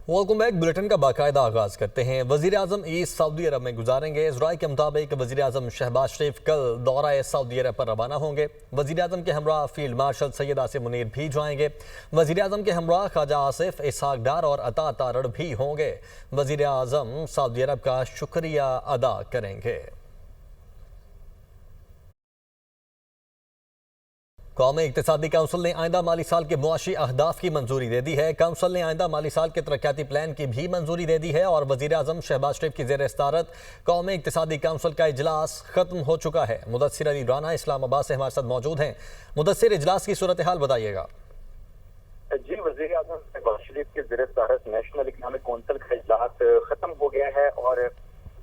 Welcome back. Bulletin का बाकायदा आगाज करते हैं। वजीर आजम ईद सऊदी अरब में गुजारेंगे। इस राय के मुताबिक वजीर आजम शहबाज शरीफ कल दौरा सऊदी अरब पर रवाना होंगे। वजीर आजम के हमरा फील्ड मार्शल सैयद आसिम मुनीर भी जाएंगे। वजीर आजम के हमरा ख्वाजा आसिफ, इसहाक डार और अता तारड़ भी होंगे। वजीर आजम सऊदी अरब का शुक्रिया अदा करेंगे। कौमी इक्तिसादी काउंसिल ने आइंदा माली साल के मुआशी अहदाफ की मंजूरी दे दी है। काउंसिल ने आइंदा माली साल के तरक्याती प्लान की भी मंजूरी दे दी है और वजीर आजम शहबाज शरीफ की ज़ेर सदारत कौमी इक्तिसादी काउंसिल का इजलास खत्म हो चुका है। मुदस्सिर अली राना इस्लामाबाद से हमारे साथ मौजूद हैं। मुदस्सिर, इजलास की सूरत हाल बताइएगा। जी, वजीर आजम शहबाज शरीफ की ज़ेर सदारत नेशनल इकनॉमिक काउंसिल का इजलास खत्म हो गया है और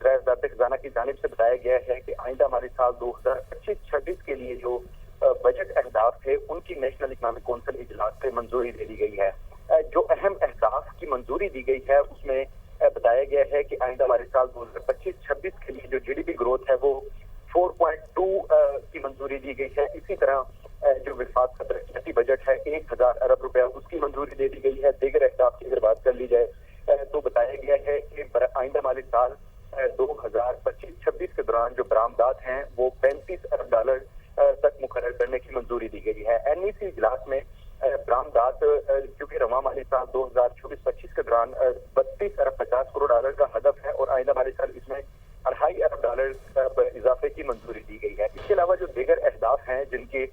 वज़ारत खजाना की जानिब से बताया गया है कि आइंदा माली साल 2025-26 के लिए जो बजट अहदाफ थे उनकी नेशनल इकनॉमिक काउंसिल इजलास से मंजूरी दे दी गई है। जो अहम अहदाफ की मंजूरी दी गई है उसमें बताया गया है कि आइंदा माली साल 2025-26 के लिए जो जीडीपी ग्रोथ है वो 4.2 की मंजूरी दी गई है। इसी तरह जो विफाक का तरक्याती बजट है 1000 अरब रुपया उसकी मंजूरी दे दी गई है। दीगर अहदाफ की अगर बात कर ली जाए तो बताया गया है कि आइंदा माली साल 2025-26 के दौरान जो बरामदात हैं वो 35 अरब डॉलर तक मुकर्रर करने की मंजूरी दी गई है। एनईसी इजलास में बरामदात क्योंकि रवा माली साल 2024-25 के दौरान 32 अरब 50 करोड़ डॉलर का हदफ है और आइंदा माली साल इसमें 2.5 अरब डॉलर इजाफे की मंजूरी दी गई है। इसके अलावा जो दीगर अहदाफ हैं जिनकी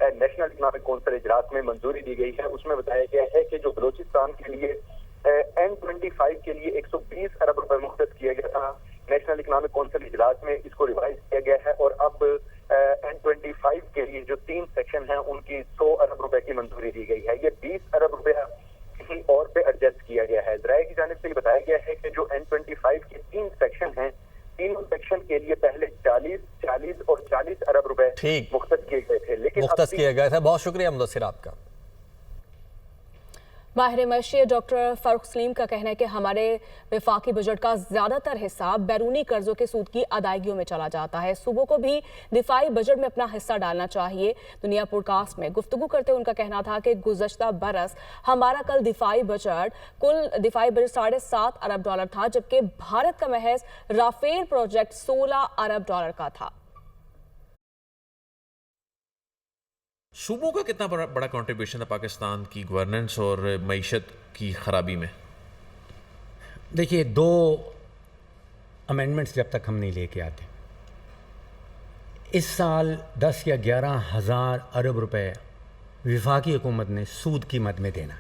नेशनल इकनॉमिक काउंसिल इजलास में मंजूरी दी गई है उसमें बताया गया है कि जो बलोचिस्तान के लिए N25 के लिए 120 अरब रुपए मुख्तस किया गया था, नेशनल इकनॉमिक काउंसिल इजलास में इसको रिवाइज किया गया है और अब N25 के लिए जो 3 सेक्शन हैं उनकी 100 अरब रुपए की मंजूरी दी गई है। ये 20 अरब रुपया किसी और पे एडजस्ट किया गया है। ज़राए की जानिब से ये बताया गया है कि जो N25 के 3 सेक्शन हैं, तीनों सेक्शन के लिए पहले 40 और 40 अरब रुपए मुख्तस किए गए थे, लेकिन मुख्तस किए गए थे। बहुत शुक्रिया मुदस्सिर आपका। माहिर मईशत डॉक्टर फारूक सलीम का कहना है कि हमारे वफाकी बजट का ज़्यादातर हिस्सा बैरूनी कर्जों के सूद की अदायगियों में चला जाता है। सूबों को भी दिफाई बजट में अपना हिस्सा डालना चाहिए। दुनिया पॉडकास्ट में गुफ्तगू करते हुए उनका कहना था कि गुज़श्ता बरस हमारा कुल दिफाई बजट 7.5 अरब डॉलर था, जबकि भारत का महज राफेल प्रोजेक्ट 16 अरब डॉलर का था। सूबों का कितना बड़ा कंट्रीब्यूशन है पाकिस्तान की गवर्नेंस और मईशत की खराबी में? देखिए, 2 अमेंडमेंट्स जब तक हम नहीं लेके आते, इस साल 10 या 11 हज़ार अरब रुपए वफाकी हुकूमत ने सूद की मद में देना।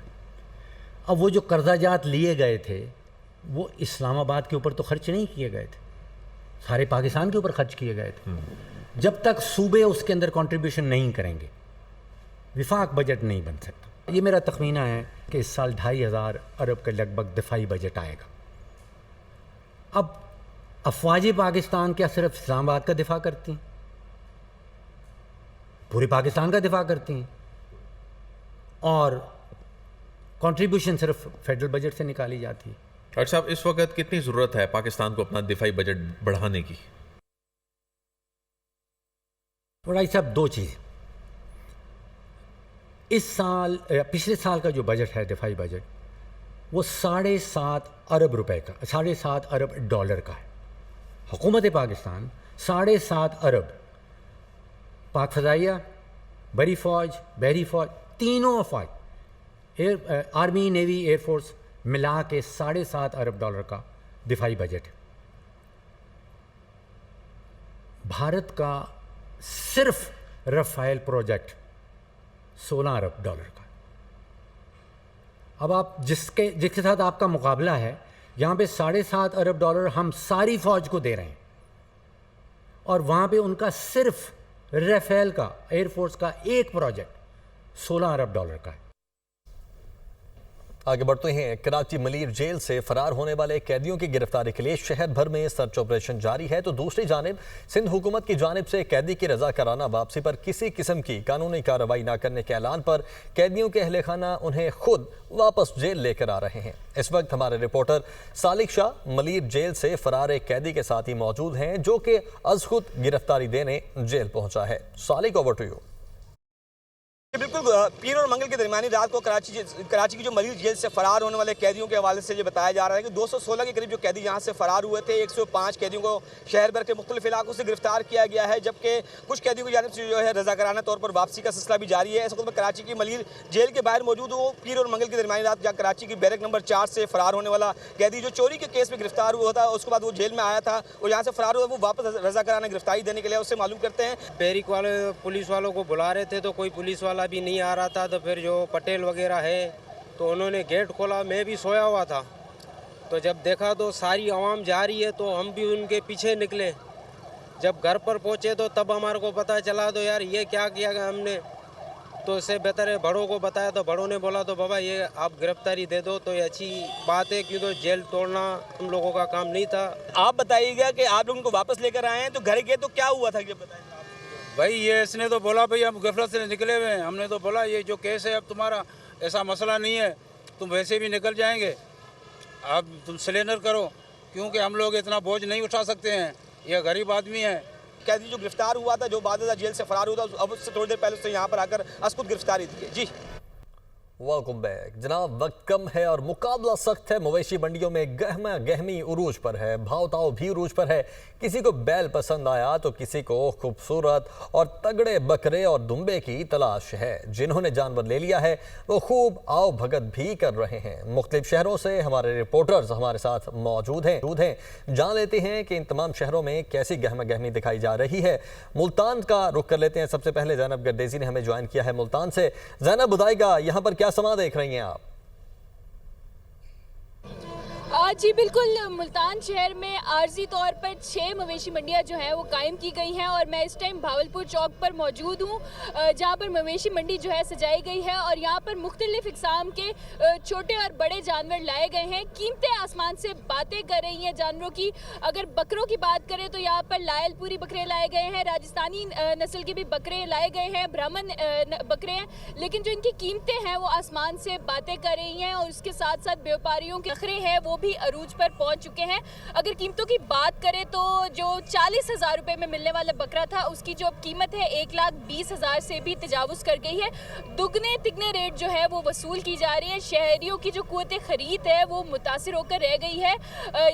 अब वो जो कर्जाजात लिए गए थे वो इस्लामाबाद के ऊपर तो खर्च नहीं किए गए थे, सारे पाकिस्तान के ऊपर खर्च किए गए थे। जब तक सूबे उसके अंदर कंट्रीब्यूशन नहीं करेंगे विफाक बजट नहीं बन सकता। ये मेरा तखमीना है कि इस साल 2500 अरब के लगभग दिफाई बजट आएगा। अब अफवाज पाकिस्तान क्या सिर्फ इस्लामाबाद का दिफा करती हैं? पूरे पाकिस्तान का दिफा करती हैं और कंट्रीब्यूशन सिर्फ फेडरल बजट से निकाली जाती है। डॉक्टर साहब, इस वक्त कितनी ज़रूरत है पाकिस्तान को अपना दिफाई बजट बढ़ाने की? भाई साहब, 2 चीज़। इस साल पिछले साल का जो बजट है दिफाई बजट वो 7.5 अरब रुपए का 7.5 अरब डॉलर का है। हुकूमत पाकिस्तान 7.5 अरब पाक फ़ज़ाइया, बरी फ़ौज, बहरी फ़ौज, तीनों अफवाज आर्मी, नेवी, एयरफोर्स मिला के 7.5 अरब डॉलर का दिफाई बजट है। भारत का सिर्फ राफेल प्रोजेक्ट 16 अरब डॉलर का। अब आप जिसके साथ आपका मुकाबला है, यहाँ पे 7.5 अरब डॉलर हम सारी फौज को दे रहे हैं और वहाँ पे उनका सिर्फ राफेल का, एयरफोर्स का एक प्रोजेक्ट 16 अरब डॉलर का है। आगे बढ़ते हैं। कराची मलीर जेल से फरार होने वाले कैदियों की गिरफ्तारी के लिए शहर भर में सर्च ऑपरेशन जारी है, तो दूसरी जानिब सिंध हुकूमत की जानिब से कैदी की रजा कराना वापसी पर किसी किस्म की कानूनी कार्रवाई न करने के ऐलान पर कैदियों के अहले खाना उन्हें खुद वापस जेल लेकर आ रहे हैं। इस वक्त हमारे रिपोर्टर सालिक शाह मलीर जेल से फरार एक कैदी के साथ ही मौजूद हैं जो कि अज खुद गिरफ्तारी देने जेल पहुंचा है। Salik, over to you. बिल्कुल पीर और मंगल के दरमियानी रात को कराची की जो मलिर जेल से फरार होने वाले कैदियों के हवाले से ये बताया जा रहा है कि 216 के करीब जो कैदी यहाँ से फरार हुए थे। 105 कैदियों को शहर भर के मुख्तलिफ इलाकों से गिरफ्तार किया गया है, जबकि कुछ कैदियों की जानिब से जो है रजाकाराना तौर पर वापसी का सिलसिला भी जारी है। इस वक्त मैं कराची की मलिर जेल के बाहर मौजूद हूँ। पीर और मंगल की दरमियानी रात जहाँ कराची की बैरक नंबर 4 से फरार होने वाला कैदी जो चोरी के केस में गिरफ्तार हुआ था, उसके बाद वो जेल में आया था और यहाँ से फरार हुआ, वो वापस रजाकाराना गिरफ्तारी देने के लिए उससे मालूम करते हैं। बैरिक वाले पुलिस वालों को बुला रहे थे तो कोई पुलिस वाला भी नहीं आ रहा था, तो फिर जो पटेल वगैरह है तो उन्होंने गेट खोला। मैं भी सोया हुआ था, तो जब देखा तो सारी आवाम जा रही है तो हम भी उनके पीछे निकले। जब घर पर पहुंचे तो तब हमारे को पता चला तो यार ये क्या किया गया हमने, तो इससे बेहतर है बड़ों को बताया। तो बड़ों ने बोला तो बाबा ये आप गिरफ्तारी दे दो तो ये अच्छी बात है, क्यों तो जेल तोड़ना हम लोगों का काम नहीं था। आप बताइएगा कि आप लोग उनको वापस लेकर आए हैं तो घर गए तो क्या हुआ था, ये बताइए। भाई ये इसने तो बोला भाई हम गफलत से निकले हुए हैं, हमने तो बोला ये जो केस है अब तुम्हारा ऐसा मसला नहीं है, तुम वैसे भी निकल जाएंगे, अब तुम सिलेंडर करो, क्योंकि हम लोग इतना बोझ नहीं उठा सकते हैं, ये गरीब आदमी है। कैदी जो गिरफ्तार हुआ था, जो बाद जेल से फरार हुआ था, अब उससे थोड़ी देर पहले उससे यहाँ पर आकर अस्कुद गिरफ्तारी दी है। जी वेलकम बैक जनाब। वक्त कम है और मुकाबला सख्त है। मवेशी मंडियों में गहमा गहमी उरूज पर है, भाव ताव भी उरूज पर है। किसी को बैल पसंद आया तो किसी को खूबसूरत और तगड़े बकरे और दुम्बे की तलाश है। जिन्होंने जानवर ले लिया है वो खूब आओ भगत भी कर रहे हैं। मुख्तलिफ शहरों से हमारे रिपोर्टर्स हमारे साथ मौजूद हैं। जान लेते हैं कि इन तमाम शहरों में कैसी गहमा गहमी दिखाई जा रही है। मुल्तान का रुख कर लेते हैं। सबसे पहले जैनब गर्देजी ने हमें ज्वाइन किया है मुल्तान से। जैनब बताएगा यहाँ पर क्या समा देख रही हैं आप? जी बिल्कुल, मुल्तान शहर में आर्जी तौर पर 6 मवेशी मंडियां जो हैं वो कायम की गई हैं और मैं इस टाइम भावलपुर चौक पर मौजूद हूँ, जहाँ पर मवेशी मंडी जो है सजाई गई है और यहाँ पर मुख्तलिफ इक़साम के छोटे और बड़े जानवर लाए गए हैं। कीमतें आसमान से बातें कर रही हैं जानवरों की। अगर बकरों की बात करें तो यहाँ पर लायलपुरी बकरे लाए गए हैं, राजस्थानी नस्ल के भी बकरे लाए गए हैं, ब्राह्मण बकरे हैं, लेकिन जो इनकी कीमतें हैं वो आसमान से बातें कर रही हैं और उसके साथ साथ व्यापारियों के बकरे हैं वो भी अरूज पर पहुंच चुके हैं। अगर कीमतों की बात करें तो जो 40,000 रुपए में मिलने वाला बकरा था उसकी जो कीमत है 1,20,000 से भी तजावुज कर गई है। दुगने तिगने रेट जो है वो वसूल की जा रही है। शहरियों की जो कुव्वत खरीद है वो मुतासिर होकर रह गई है।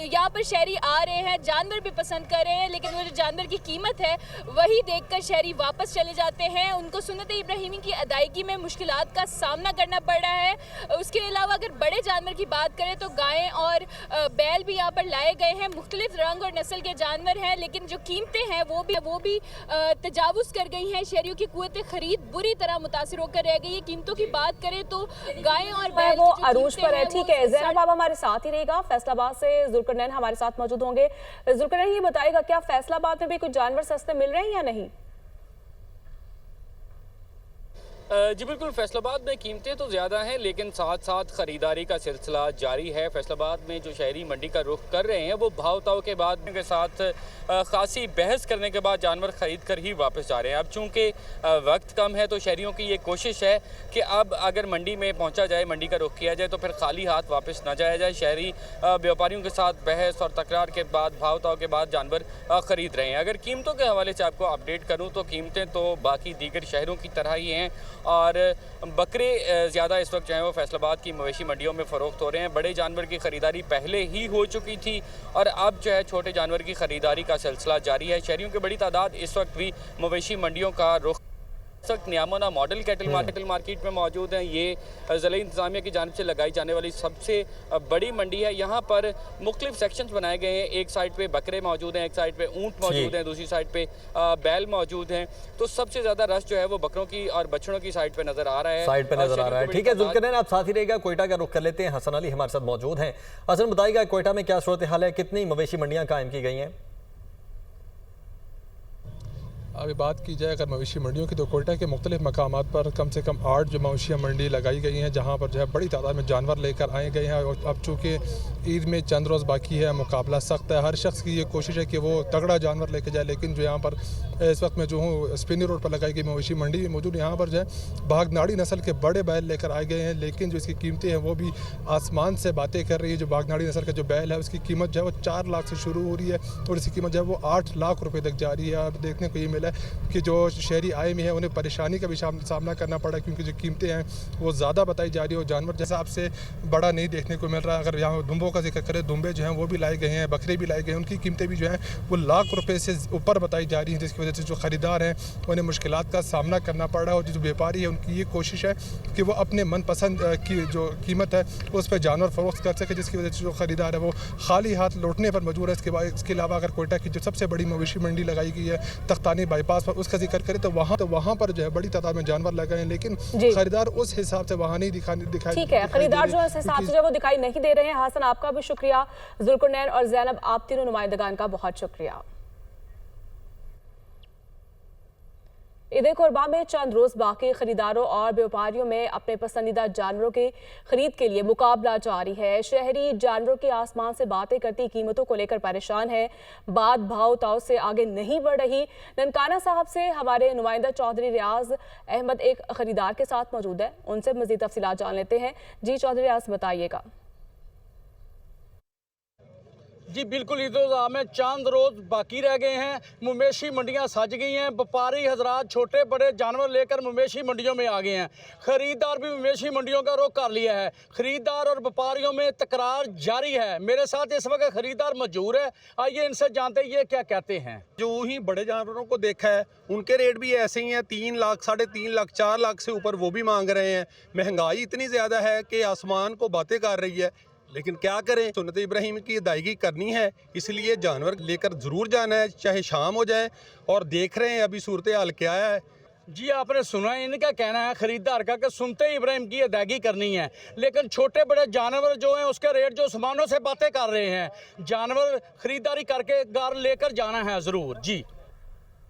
यहाँ पर शहरी आ रहे हैं, जानवर भी पसंद कर रहे हैं, लेकिन वो जो जानवर की कीमत है वही देखकर शहरी वापस चले जाते हैं। उनको सुन्नत इब्राहिमी की अदायगी में मुश्किलात का सामना करना पड़ रहा है। उसके अलावा अगर बड़े जानवर की बात करें तो गायें और बैल भी यहाँ पर लाए गए हैं। मुख्तलिफ रंग और नस्ल के जानवर हैं, लेकिन जो कीमतें हैं वो भी तजावुज कर गई हैं। शहरियों की कुव्वत खरीद बुरी तरह मुतासिर होकर रह गई है। कीमतों की बात करें तो गायें और बैल वो अरूज पर है। ठीक है ज़ैनब, आप हमारे साथ ही रहेगा। फैसलाबाद से जुल्करनैन हमारे साथ मौजूद होंगे। जुल्करनैन, ये बताएगा क्या फैसलाबाद में भी कुछ जानवर सस्ते मिल रहे हैं या नहीं? जी बिल्कुल, फैसलाबाद में कीमतें तो ज़्यादा हैं लेकिन साथ साथ ख़रीदारी का सिलसिला जारी है। फैसलाबाद में जो शहरी मंडी का रुख कर रहे हैं वो भाव ताव के बाद के साथ ख़ासी बहस करने के बाद जानवर ख़रीद कर ही वापस जा रहे हैं। अब चूँकि वक्त कम है तो शहरियों की ये कोशिश है कि अब अगर मंडी में पहुँचा जाए, मंडी का रुख किया जाए तो फिर खाली हाथ वापस ना जाया जाए। शहरी व्यापारियों के साथ बहस और तकरार के बाद भाव ताव के बाद जानवर ख़रीद रहे हैं। अगर कीमतों के हवाले से आपको अपडेट करूँ तो कीमतें तो बाकी दीगर शहरों की तरह ही हैं और बकरे ज़्यादा इस वक्त जो है वो फैसलाबाद की मवेशी मंडियों में फ़रोख्त हो रहे हैं। बड़े जानवर की ख़रीदारी पहले ही हो चुकी थी और अब जो है छोटे जानवर की ख़रीदारी का सिलसिला जारी है। शहरियों की बड़ी तादाद इस वक्त भी मवेशी मंडियों का रुख नियामोना मॉडल कैटल मार्केट में मौजूद हैं। ये ज़िला इंतज़ामिया की जानिब से लगाई जाने वाली सबसे बड़ी मंडी है। यहाँ पर मुख्तलिफ सेक्शंस बनाए गए हैं। एक साइड पे बकरे मौजूद हैं, एक साइड पे ऊँट मौजूद हैं, दूसरी साइड पे बैल मौजूद हैं। तो सबसे ज़्यादा रश जो है वो बकरों की और बछड़ों की साइड पे नज़र आ रहा है। ठीक है जुल्करनैन, आप साथ ही रहेगा। कोयटा का रुख कर लेते हैं। हसन अली हमारे साथ मौजूद हैं। हसन, बताइएगा कोयटा में क्या सूरत हाल है? कितनी मवेशी मंडियाँ कायम की गई हैं? अभी बात की जाए अगर मवेशी मंडियों की तो कोयटा के मुख्तलिफ मकामात पर कम से कम 8 जो मवेशी मंडी लगाई गई हैं, जहाँ पर जो है बड़ी तादाद में जानवर लेकर आए गए हैं। और अब चूँकि ईद में चंद रोज़ बाकी है, मुकाबला सख्त है, हर शख्स की ये कोशिश है कि वो तगड़ा जानवर लेके जाए। लेकिन जो यहाँ पर इस वक्त मैं जो हूँ स्पिनी रोड पर लगाई गई मवेशी मंडी मौजूद, यहाँ पर जो है बागनाड़ी नस्ल के बड़े बैल लेकर आए गए हैं, लेकिन जो इसकी कीमतें हैं वो भी आसमान से बातें कर रही है। जो बागनाड़ी नस्ल का जो बैल है उसकी कीमत जो है वो 4 लाख से शुरू हो रही है और इसकी कीमत जो है वो 8 लाख रुपये तक जा रही है। अब देखने को ये मिला है कि जो शहरी आए में है उन्हें परेशानी का भी सामना करना पड़ा, क्योंकि जो कीमतें हैं वो ज़्यादा बताई जा रही है और जानवर जैसा आपसे बड़ा नहीं देखने को मिल रहा। अगर यहाँ दुम्बों का जिक्र करें, दुम्बे जो हैं वो भी लाए गए हैं, बकरे भी लाए गए हैं, उनकी कीमतें भी जो हैं वो लाख रुपए से ऊपर बताई जा रही हैं, जिसकी वजह से जो ख़रीदार हैं उन्हें मुश्किलात का सामना करना पड़ रहा है। और जो व्यापारी है उनकी ये कोशिश है कि वो अपने मनपसंद की जो कीमत है उस पर जानवर फरोख्त कर सके, जिसकी वजह से जो ख़रीदार है वो खाली हाथ लौटने पर मजबूर है। इसके अलावा अगर कोयटा की जो सबसे बड़ी मवेशी मंडी लगाई गई है तख्तानी बाईपास पर, उसका जिक्र करें तो वहाँ पर जो है बड़ी तादाद में जानवर लगाए हैं, लेकिन खरीदार उस हिसाब से वहाँ नहीं दिखाई। ठीक है, खरीदार जो इस हिसाब से जो वो दिखाई नहीं दे रहे हैं। हासन, आपका भी शुक्रिया। जुल्कुरनैन और ज़ैनब, आप तीनों नुमाइंदगान का बहुत शुक्रिया। ईद कुर्बान में चंद रोज बाकी, खरीदारों और व्यापारियों में अपने पसंदीदा जानवरों की खरीद के लिए मुकाबला जारी है। शहरी जानवरों की आसमान से बातें करती कीमतों को लेकर परेशान है। बात भाव ताव से आगे नहीं बढ़ रही। ननकाना साहब से हमारे नुमाइंदा चौधरी रियाज अहमद एक खरीदार के साथ मौजूद है, उनसे मजीद तफसीलात जान लेते हैं। जी चौधरी रियाज, बताइएगा। जी बिल्कुल, ईद उल अज़हा में चंद रोज़ बाकी रह गए हैं। मवेशी मंडियां सज गई हैं। व्यापारी हजरात छोटे बड़े जानवर लेकर मवेशी मंडियों में आ गए हैं। ख़रीदार भी मवेशी मंडियों का रुख कर लिया है। ख़रीदार और व्यापारियों में तकरार जारी है। मेरे साथ इस वक्त ख़रीदार मौजूद है, आइए इनसे जानते हैं ये क्या कहते हैं। जो ही बड़े जानवरों को देखा है उनके रेट भी ऐसे ही हैं, 3 लाख, 3.5 लाख, 4 लाख से ऊपर वो भी मांग रहे हैं। महंगाई इतनी ज़्यादा है कि आसमान को बातें कर रही है, लेकिन क्या करें, सुन्नत इब्राहिम की अदायगी करनी है, इसलिए जानवर लेकर ज़रूर जाना है, चाहे शाम हो जाए। और देख रहे हैं अभी सूरत हाल क्या है। जी आपने सुना है, इनका कहना है खरीदार का कि सुनते इब्राहिम की अदायगी करनी है, लेकिन छोटे बड़े जानवर जो हैं उसके रेट जो सामानों से बातें कर रहे हैं। जानवर खरीदारी करके घर लेकर जाना है ज़रूर। जी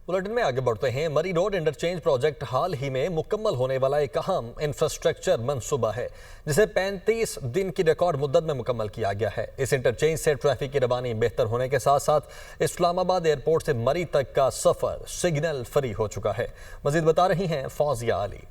बुलेटिन में आगे बढ़ते हैं। मरी रोड इंटरचेंज प्रोजेक्ट हाल ही में मुकम्मल होने वाला एक अहम इंफ्रास्ट्रक्चर मंसूबा है, जिसे 35 दिन की रिकॉर्ड मुद्दत में मुकम्मल किया गया है। इस इंटरचेंज से ट्रैफिक की रवानी बेहतर होने के साथ साथ इस्लामाबाद एयरपोर्ट से मरी तक का सफर सिग्नल फ्री हो चुका है। मजीद बता रही हैं फौजिया अली।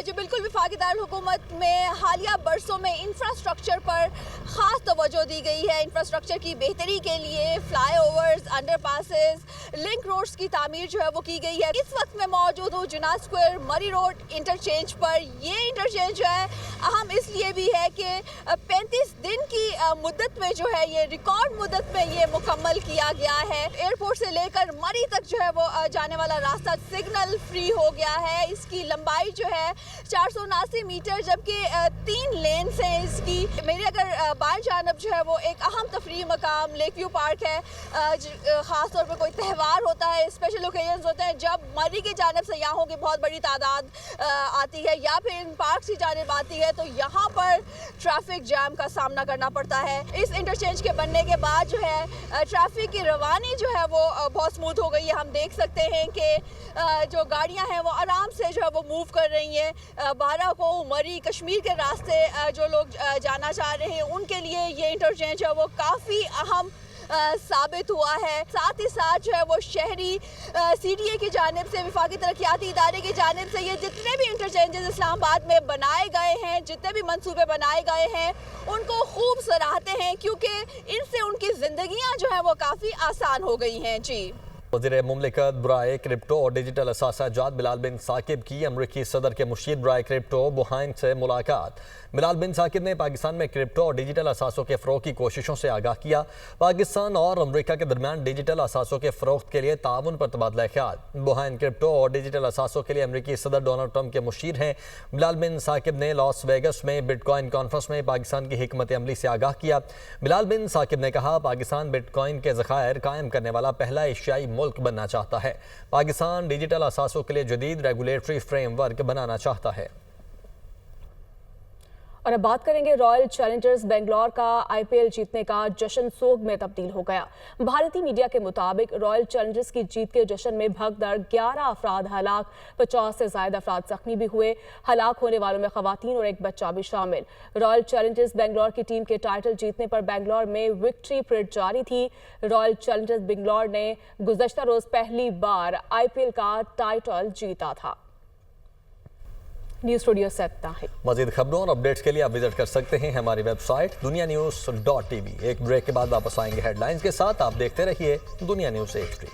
जो बिल्कुल वफाकी दारुल हुकूमत में हालिया बरसों में इंफ्रास्ट्रक्चर पर ख़ास तवज्जो दी गई है। इंफ्रास्ट्रक्चर की बेहतरी के लिए फ्लाईओवर्स, अंडरपासेस, लिंक रोड्स की तामीर जो है वो की गई है। इस वक्त मैं मौजूद हूँ जुनाद स्क्वायर मरी रोड इंटरचेंज पर। ये इंटरचेंज जो है अहम इसलिए भी है कि 35 दिन की मुद्दत में जो है ये रिकॉर्ड मुद्दत में ये मुकम्मल किया गया है। एयरपोर्ट से लेकर मरी तक जो है वो जाने वाला रास्ता सिग्नल फ्री हो गया है। इसकी लंबाई जो है 479 मीटर, जबकि 3 लेन्स हैं इसकी। मेरी अगर बाएं जानब जो है वो एक अहम तफरीह मकाम लेक व्यू पार्क है। ख़ास तौर पर कोई त्यौहार होता है, स्पेशल ओकेजन्स होते हैं, जब मरी की जानब सयाहों की बहुत बड़ी तादाद आती है या फिर इन पार्क की जानब आती है, तो यहाँ पर ट्रैफिक जैम का सामना करना पड़ता है। इस इंटरचेंज के बनने के बाद जो है ट्रैफिक की रवानी जो है वो बहुत स्मूथ हो गई है। हम देख सकते हैं कि जो गाड़ियाँ हैं वो आराम से जो है वो मूव कर रही हैं। बारा को मरी कश्मीर के रास्ते जो लोग जाना चाह रहे हैं उनके लिए ये इंटरचेंज है वो काफ़ी अहम साबित हुआ है। साथ ही साथ जो है वो शहरी CDA की जानिब से, वफाकी तरक्याती इदारे की जानिब से ये जितने भी इंटरचेंजेस इस्लामाबाद में बनाए गए हैं, जितने भी मंसूबे बनाए गए हैं, उनको खूब सराहते हैं, क्योंकि इनसे उनकी ज़िंदगियाँ जो हैं वो काफ़ी आसान हो गई हैं। जी वज़ीर मुमलिकत बराए क्रिप्टो और डिजिटल असासाजात बिलाल बिन साकिब की अमरीकी सदर के मुशीर बराए क्रिप्टो बुहाइन से मुलाकात। बिलाल बिन साकिब ने पाकिस्तान में क्रिप्टो और डिजिटल असासों के फ़रोग़ की कोशिशों से आगाह किया। पाकिस्तान और अमरीका के दरमियान डिजिटल असासों के फ़रोग़ के लिए ताउन पर तबादला ख्याल। बुहाइन क्रिप्टो और डिजिटल असासों के लिए अमरीकी सदर डोनाल्ड ट्रंप के मुशीर हैं। बिलाल बिन साकिब ने लॉस वेगस में बिटकॉइन कॉन्फ्रेंस में पाकिस्तान की हिकमत अमली से आगाह किया। बिलाल बिन साकिब ने कहा, पाकिस्तान बिटकॉइन के ज़खायर कायम करने वाला पहला एशियाई मुल्क बनना चाहता है। पाकिस्तान डिजिटल असासों के लिए जदीद रेगुलेटरी फ्रेमवर्क बनाना चाहता है। और अब बात करेंगे रॉयल चैलेंजर्स बेंगलोर का IPL जीतने का जश्न सोग में तब्दील हो गया। भारतीय मीडिया के मुताबिक रॉयल चैलेंजर्स की जीत के जश्न में भगदड़ 11 अफराद हलाक, 50 से ज्यादा अफराद जख्मी भी हुए। हलाक होने वालों में खवातीन और एक बच्चा भी शामिल। रॉयल चैलेंजर्स बेंगलोर की टीम के टाइटल जीतने पर बेंगलोर में विक्ट्री परेड जारी थी। रॉयल चैलेंजर्स बेंगलोर ने गुज़श्ता रोज पहली बार IPL का टाइटल जीता था। न्यूज़ स्टूडियो से इतना है। मज़ीद खबरों और अपडेट्स के लिए आप विजिट कर सकते हैं हमारी वेबसाइट dunianews.tv। एक ब्रेक के बाद वापस आएंगे हेडलाइंस के साथ। आप देखते रहिए दुनिया न्यूज़ HD।